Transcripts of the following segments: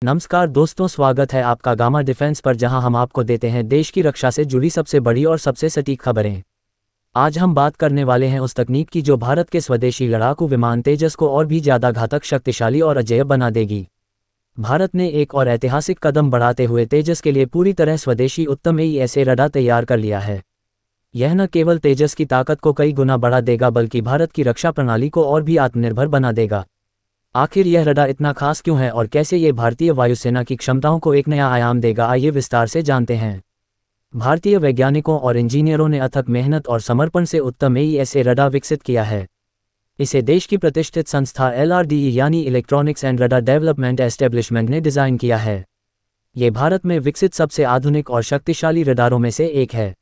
नमस्कार दोस्तों, स्वागत है आपका गामा डिफेंस पर, जहां हम आपको देते हैं देश की रक्षा से जुड़ी सबसे बड़ी और सबसे सटीक खबरें। आज हम बात करने वाले हैं उस तकनीक की जो भारत के स्वदेशी लड़ाकू विमान तेजस को और भी ज़्यादा घातक, शक्तिशाली और अजेय बना देगी। भारत ने एक और ऐतिहासिक कदम बढ़ाते हुए तेजस के लिए पूरी तरह स्वदेशी उत्तम AESA रडार तैयार कर लिया है। यह न केवल तेजस की ताकत को कई गुना बढ़ा देगा बल्कि भारत की रक्षा प्रणाली को और भी आत्मनिर्भर बना देगा। आखिर यह रडार इतना खास क्यों है और कैसे ये भारतीय वायुसेना की क्षमताओं को एक नया आयाम देगा, आइए विस्तार से जानते हैं। भारतीय वैज्ञानिकों और इंजीनियरों ने अथक मेहनत और समर्पण से उत्तम AESA रडार विकसित किया है। इसे देश की प्रतिष्ठित संस्था LRDE यानी electronics and radar development establishment ने डिज़ाइन किया है। ये भारत में विकसित सबसे आधुनिक और शक्तिशाली रडारों में से एक है।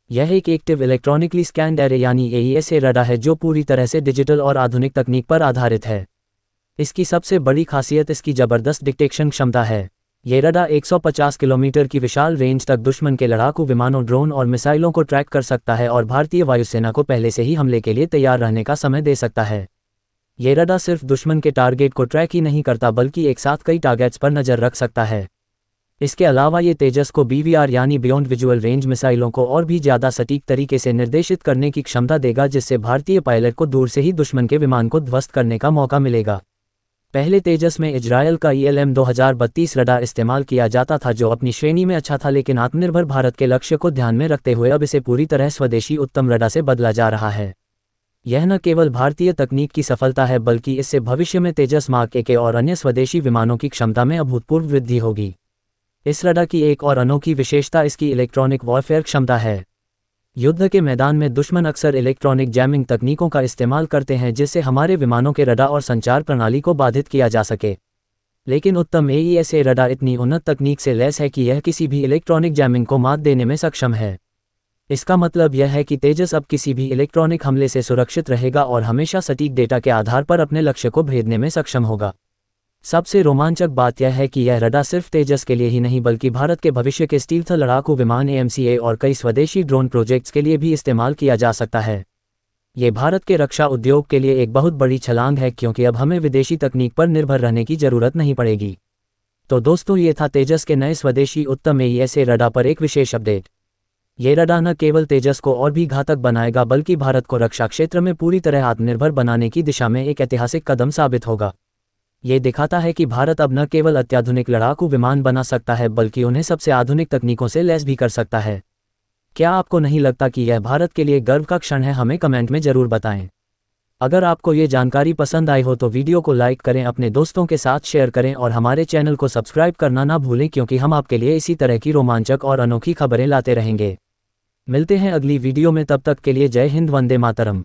यह एक एक्टिव इलेक्ट्रॉनिकली स्कैन्ड एरे यानी AESA रडार है जो पूरी तरह से डिजिटल और आधुनिक तकनीक पर आधारित है। इसकी सबसे बड़ी खासियत इसकी ज़बरदस्त डिटेक्शन क्षमता है। ये रडार 150 किलोमीटर की विशाल रेंज तक दुश्मन के लड़ाकू विमानों, ड्रोन और मिसाइलों को ट्रैक कर सकता है और भारतीय वायुसेना को पहले से ही हमले के लिए तैयार रहने का समय दे सकता है। ये रडार सिर्फ दुश्मन के टारगेट को ट्रैक ही नहीं करता बल्कि एक साथ कई टारगेट्स पर नज़र रख सकता है। इसके अलावा ये तेजस को BVR यानी बियॉन्ड विजुअल रेंज मिसाइलों को और भी ज़्यादा सटीक तरीके से निर्देशित करने की क्षमता देगा, जिससे भारतीय पायलट को दूर से ही दुश्मन के विमान को ध्वस्त करने का मौका मिलेगा। पहले तेजस में इजरायल का ELM 2032 रडार इस्तेमाल किया जाता था जो अपनी श्रेणी में अच्छा था, लेकिन आत्मनिर्भर भारत के लक्ष्य को ध्यान में रखते हुए अब इसे पूरी तरह स्वदेशी उत्तम रडार से बदला जा रहा है। यह न केवल भारतीय तकनीक की सफलता है बल्कि इससे भविष्य में तेजस मार्क A और अन्य स्वदेशी विमानों की क्षमता में अभूतपूर्व वृद्धि होगी। इस रडार की एक और अनोखी विशेषता इसकी इलेक्ट्रॉनिक वॉरफेयर क्षमता है। युद्ध के मैदान में दुश्मन अक्सर इलेक्ट्रॉनिक जैमिंग तकनीकों का इस्तेमाल करते हैं जिससे हमारे विमानों के रडार और संचार प्रणाली को बाधित किया जा सके। लेकिन उत्तम AESA रडार इतनी उन्नत तकनीक से लैस है कि यह किसी भी इलेक्ट्रॉनिक जैमिंग को मात देने में सक्षम है। इसका मतलब यह है कि तेजस अब किसी भी इलेक्ट्रॉनिक हमले से सुरक्षित रहेगा और हमेशा सटीक डेटा के आधार पर अपने लक्ष्य को भेदने में सक्षम होगा। सबसे रोमांचक बात यह है कि यह रडार सिर्फ तेजस के लिए ही नहीं बल्कि भारत के भविष्य के स्टील्थ लड़ाकू विमान AMCA और कई स्वदेशी ड्रोन प्रोजेक्ट्स के लिए भी इस्तेमाल किया जा सकता है। ये भारत के रक्षा उद्योग के लिए एक बहुत बड़ी छलांग है क्योंकि अब हमें विदेशी तकनीक पर निर्भर रहने की जरूरत नहीं पड़ेगी। तो दोस्तों, ये था तेजस के नए स्वदेशी उत्तम AESA रडार पर एक विशेष अपडेट। ये रडार न केवल तेजस को और भी घातक बनाएगा बल्कि भारत को रक्षा क्षेत्र में पूरी तरह आत्मनिर्भर बनाने की दिशा में एक ऐतिहासिक कदम साबित होगा। ये दिखाता है कि भारत अब न केवल अत्याधुनिक लड़ाकू विमान बना सकता है बल्कि उन्हें सबसे आधुनिक तकनीकों से लैस भी कर सकता है। क्या आपको नहीं लगता कि यह भारत के लिए गर्व का क्षण है? हमें कमेंट में ज़रूर बताएं। अगर आपको ये जानकारी पसंद आई हो तो वीडियो को लाइक करें, अपने दोस्तों के साथ शेयर करें और हमारे चैनल को सब्सक्राइब करना ना भूलें क्योंकि हम आपके लिए इसी तरह की रोमांचक और अनोखी खबरें लाते रहेंगे। मिलते हैं अगली वीडियो में, तब तक के लिए जय हिंद, वंदे मातरम।